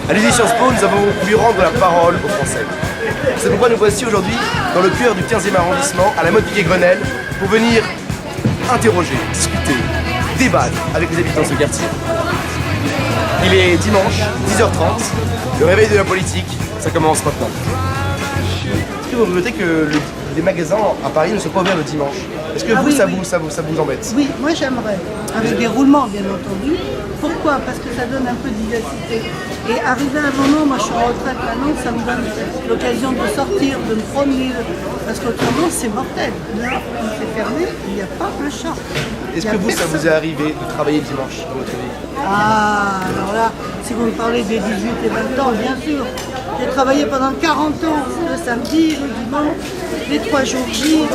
À l'UDI Sciences Po, nous avons voulu rendre la parole aux Français. C'est pourquoi nous voici aujourd'hui dans le cœur du 15e arrondissement, à la mode Piquet-Grenelle, pour venir interroger, discuter, débattre avec les habitants de ce quartier. Il est dimanche, 10h30, le réveil de la politique, ça commence maintenant. Est-ce que vous regrettez que les magasins à Paris ne soient pas ouverts le dimanche? Est-ce que ça vous embête? Oui, moi j'aimerais, avec des roulements bien entendu. Pourquoi? Parce que ça donne un peu de vivacité. Et arrivé à un moment, moi je suis en retraite maintenant, ça me donne l'occasion de sortir, de me promener, parce qu'autrement c'est mortel. Là, c'est fermé, il n'y a pas un chat. Est-ce que ça vous est arrivé de travailler dimanche dans votre vie? Ah, alors là, si vous me parlez des 18 et 20 ans, bien sûr. J'ai travaillé pendant 40 ans, le samedi, le dimanche, les 3 jours J,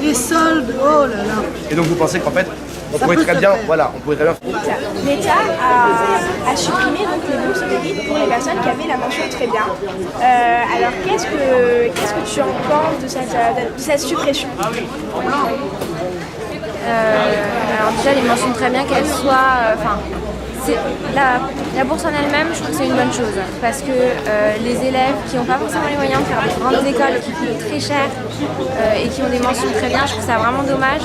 les soldes, oh là là. Et donc vous pensez qu'en fait, on pourrait très bien. L'État a supprimé donc les bourses d'études pour les personnes qui avaient la mention très bien. Alors qu'est-ce que tu en penses de cette suppression? Alors déjà les mentions très bien qu'elles soient, la bourse en elle-même, je trouve que c'est une bonne chose parce que les élèves qui n'ont pas forcément les moyens de faire des grandes écoles qui coûtent très cher et qui ont des mentions très bien, je trouve ça vraiment dommage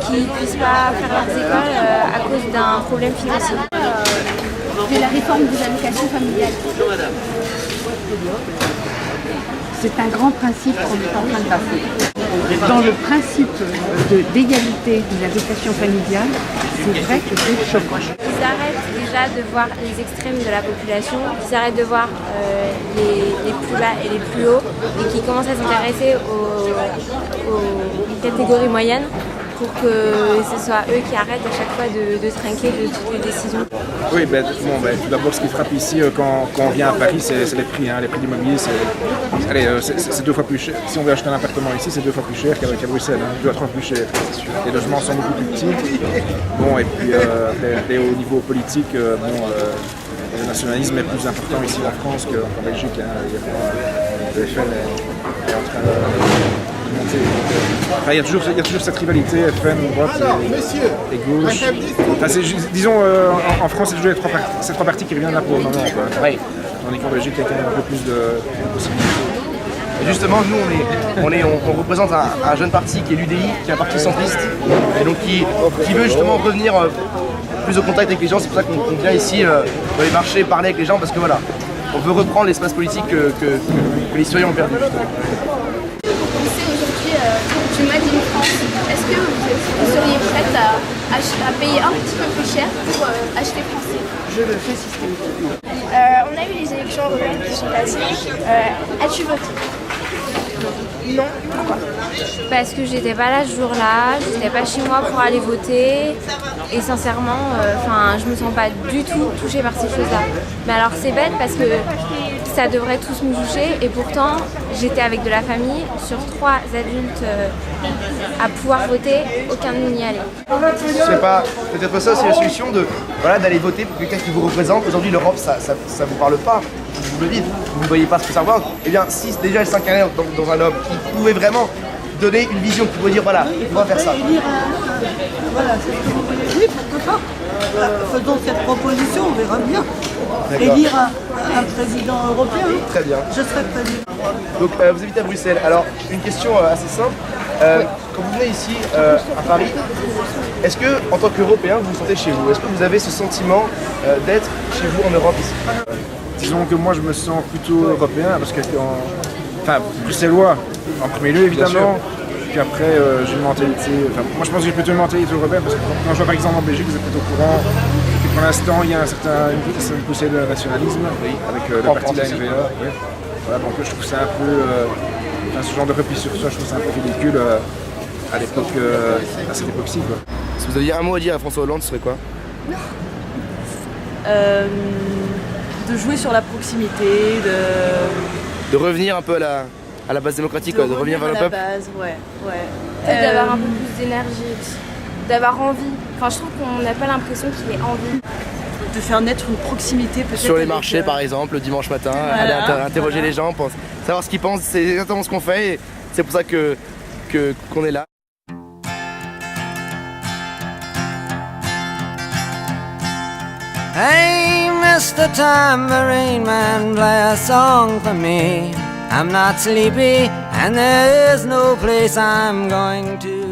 qu'ils ne puissent pas faire leurs écoles à cause d'un problème financier. De la réforme des allocations familiales. C'est un grand principe qu'on est en train de bafouer. Dans le principe d'égalité des allocations familiales, c'est vrai que c'est choquant. Qu'ils arrêtent déjà de voir les extrêmes de la population, qu'ils arrêtent de voir les plus bas et les plus hauts et qu'ils commencent à s'intéresser aux catégories moyennes pour que ce soit eux qui arrêtent à chaque fois de trinquer de toutes les décisions. Oui, tout d'abord, ce qui frappe ici quand on vient à Paris, c'est les prix. Les prix d'immobilier, c'est 2 fois plus cher. Si on veut acheter un appartement ici, c'est 2 fois plus cher qu'à Bruxelles, 2 à 3 fois plus cher. Les logements sont beaucoup plus petits. Bon, et puis au niveau politique, le nationalisme est plus important ici en France qu'en Belgique. Le FN est en train de monter. Il y a toujours cette rivalité FN, droite et gauche. Disons, en France, c'est toujours ces 3 partis qui reviennent là pour le moment. Oui. Tandis qu'en Belgique, il y a quand même un peu plus de possibilités. Et justement, nous, on représente un jeune parti qui est l'UDI, qui est un parti centriste, et donc qui veut justement revenir plus au contact avec les gens. C'est pour ça qu'on vient ici dans les marchés parler avec les gens, parce que voilà, on veut reprendre l'espace politique que les citoyens ont perdu. Aujourd'hui du Made in France. Est-ce que vous seriez prête à payer un petit peu plus cher pour acheter français? Je le fais systématiquement. On a eu les élections européennes qui sont passées. As-tu voté? Non. Pourquoi? Parce que j'étais pas là ce jour-là, j'étais pas chez moi pour aller voter et sincèrement, je me sens pas du tout touchée par ces choses-là. Mais alors c'est bête parce que ça devrait tous nous toucher et pourtant j'étais avec de la famille, sur 3 adultes à pouvoir voter, aucun de nous n'y allait. C'est pas peut-être ça, c'est la solution d'aller voter pour quelqu'un qui vous représente. Aujourd'hui l'Europe ça vous parle pas, vous le dites, vous ne voyez pas ce que ça représente. Eh bien si déjà elle s'incarnait dans un homme qui pouvait vraiment donner une vision, qui pouvait dire voilà, on va faire ça. Voilà, c'est ce que vous voulez. Oui, pourquoi pas. Faisons cette proposition, on verra bien. Élire un président européen. Très bien. Je serai président. Donc vous habitez à Bruxelles. Alors une question assez simple. Quand vous venez ici à Paris, est-ce que en tant qu'Européen vous vous sentez chez vous? Est-ce que vous avez ce sentiment d'être chez vous en Europe ici? Disons que moi je me sens plutôt européen parce que bruxellois en premier lieu évidemment. Puis après j'ai une mentalité. Moi je pense que j'ai plutôt une mentalité européenne parce que quand je vois par exemple en Belgique, vous êtes plutôt au courant. Pour l'instant, il y a une poussée de nationalisme avec le parti de la NVA. Oui. Voilà, donc je trouve ça un peu, ce genre de repli sur soi, je trouve ça un peu ridicule à cette époque-ci. Si vous aviez un mot à dire à François Hollande, ce serait quoi? De jouer sur la proximité, de revenir un peu à la base démocratique, de revenir vers le peuple. Base, ouais. D'avoir un peu plus d'énergie aussi, d'avoir envie. Je trouve qu'on n'a pas l'impression qu'il ait envie. De faire naître une proximité peut-être. Sur les marchés par exemple, le dimanche matin, aller interroger les gens, savoir ce qu'ils pensent, c'est exactement ce qu'on fait et c'est pour ça qu'on est là. Hey, Miss Just the tambourine man play a song for me. I'm not sleepy and there is no place I'm going to.